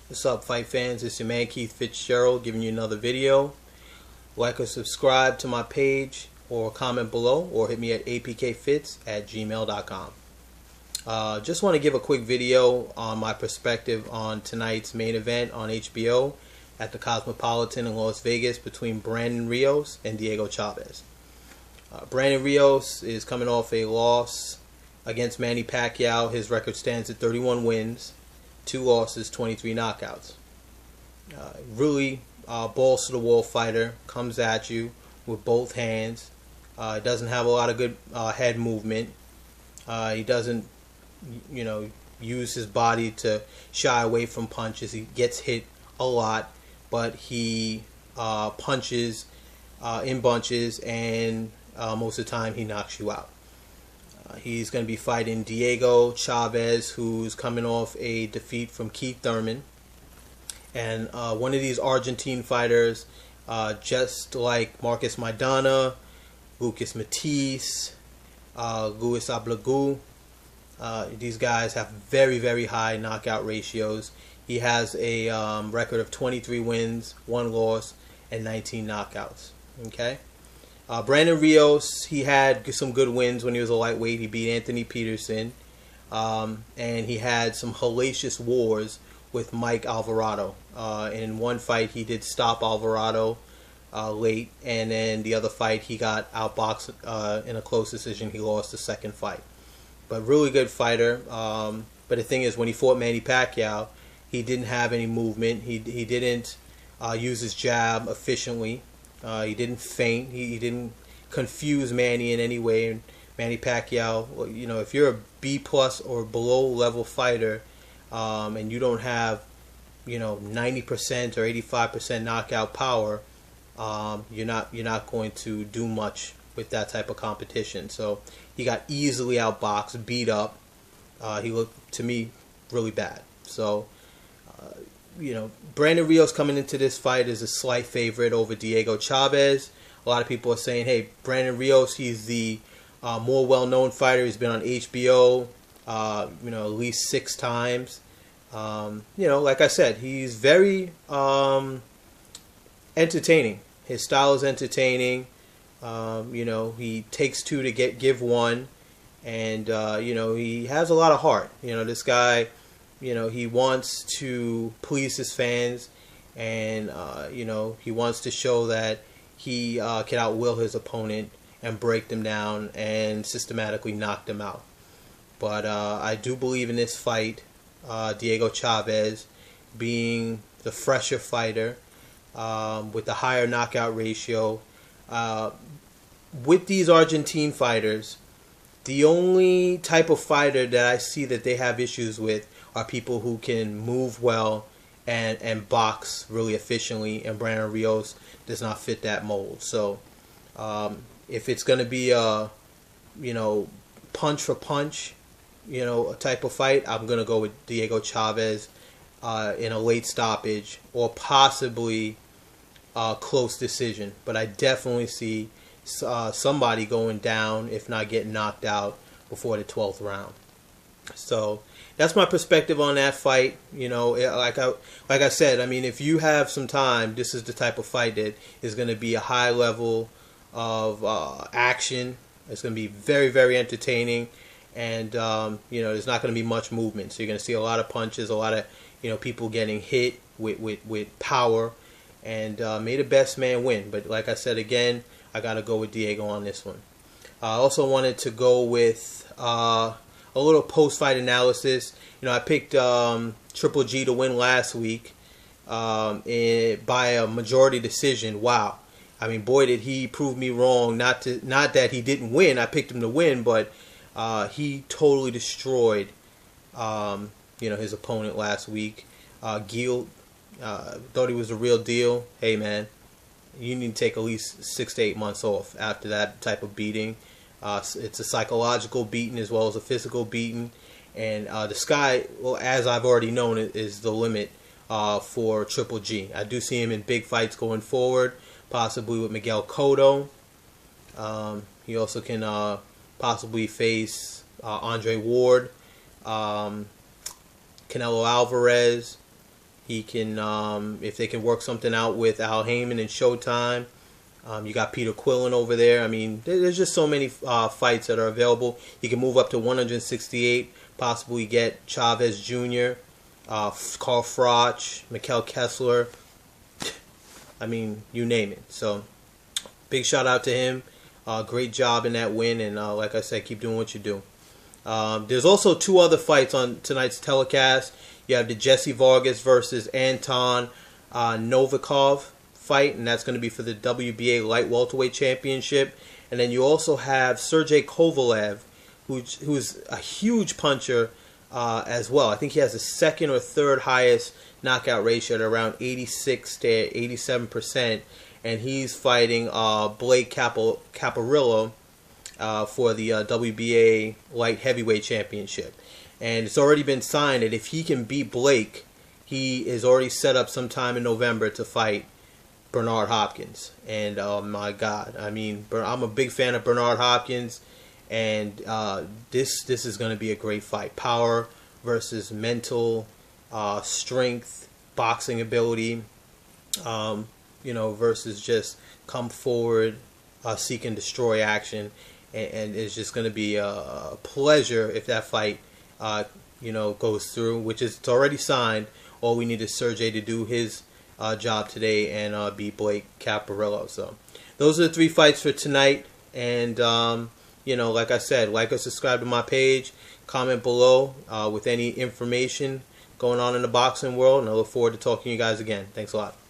What's up, fight fans? It's your man Keith Fitzgerald giving you another video. Like or subscribe to my page or comment below, or hit me at apkfits@gmail.com. Just want to give a quick video on my perspective on tonight's main event on HBO at the Cosmopolitan in Las Vegas between Brandon Rios and Diego Chaves. Brandon Rios is coming off a loss against Manny Pacquiao. His record stands at 31 wins, 2 losses, 23 knockouts. Really balls to the wall fighter, comes at you with both hands. Doesn't have a lot of good head movement. He doesn't, use his body to shy away from punches. He gets hit a lot, but he punches in bunches, and most of the time he knocks you out. He's going to be fighting Diego Chaves, who's coming off a defeat from Keith Thurman. And one of these Argentine fighters, just like Marcus Maidana, Lucas Matisse, Luis Ablagu, these guys have very, very high knockout ratios. He has a record of 23 wins, 1 loss, and 19 knockouts. Okay. Brandon Rios, he had some good wins when he was a lightweight. He beat Anthony Peterson, and he had some hellacious wars with Mike Alvarado. In one fight, he did stop Alvarado late, and then the other fight, he got outboxed in a close decision. He lost the second fight. But really good fighter. But the thing is, when he fought Manny Pacquiao, he didn't have any movement. He didn't use his jab efficiently. He didn't feint. He didn't confuse Manny in any way. And Manny Pacquiao, if you're a B+ or below level fighter, and you don't have, 90% or 85% knockout power, you're not going to do much with that type of competition. So he got easily outboxed, beat up. He looked, to me, really bad. So Brandon Rios coming into this fight is a slight favorite over Diego Chaves. A lot of people are saying, hey, Brandon Rios, he's the more well-known fighter. He's been on HBO, at least 6 times. Like I said, he's very entertaining. His style is entertaining. He takes 2 to give 1. And, he has a lot of heart. This guy, he wants to please his fans, and he wants to show that he can outwill his opponent and break them down and systematically knock them out. But I do believe in this fight, Diego Chaves being the fresher fighter with the higher knockout ratio. With these Argentine fighters, the only type of fighter that I see that they have issues with are people who can move well and box really efficiently, and Brandon Rios does not fit that mold. So if it's going to be a punch for punch a type of fight, I'm going to go with Diego Chaves in a late stoppage, or possibly a close decision. But I definitely see somebody going down, if not getting knocked out, before the 12th round. So that's my perspective on that fight. Like I said, I mean, if you have some time, this is the type of fight that is going to be a high level of action. It's going to be very, very entertaining, and there's not going to be much movement. So you're going to see a lot of punches, a lot of people getting hit with power, and may the best man win. But like I said again, I got to go with Diego on this one. I also wanted to go with a little post-fight analysis. I picked Triple G to win last week by a majority decision. Wow. I mean, boy, did he prove me wrong. Not that he didn't win. I picked him to win, but he totally destroyed his opponent last week. Gil thought he was the real deal. Hey, man, you need to take at least 6 to 8 months off after that type of beating. It's a psychological beating as well as a physical beating, and the sky, well, as I've already known, is the limit for Triple G. I do see him in big fights going forward, possibly with Miguel Cotto. He also can possibly face Andre Ward, Canelo Alvarez, He can, if they can work something out with Al Heyman and Showtime. You got Peter Quillen over there. I mean, there's just so many fights that are available. He can move up to 168, possibly get Chaves Jr., Carl Froch, Mikkel Kessler. I mean, you name it. So, big shout out to him. Great job in that win, and like I said, keep doing what you do. There's also 2 other fights on tonight's telecast. You have the Jesse Vargas versus Anton Novikov fight, and that's going to be for the WBA light welterweight championship. And then you also have Sergey Kovalev, who's a huge puncher as well. I think he has the 2nd or 3rd highest knockout ratio at around 86 to 87%, and he's fighting Blake Caparillo for the WBA light heavyweight championship. And it's already been signed that if he can beat Blake, he is already set up sometime in November to fight Bernard Hopkins. And oh my God, I mean, I'm a big fan of Bernard Hopkins, and this is going to be a great fight. Power versus mental, strength, boxing ability, versus just come forward, seek and destroy action. And it's just going to be a pleasure if that fight, goes through, which is it's already signed. All we need is Sergey to do his job today and beat Blake Caparillo. So those are the 3 fights for tonight. And, like I said, like or subscribe to my page. Comment below with any information going on in the boxing world. And I look forward to talking to you guys again. Thanks a lot.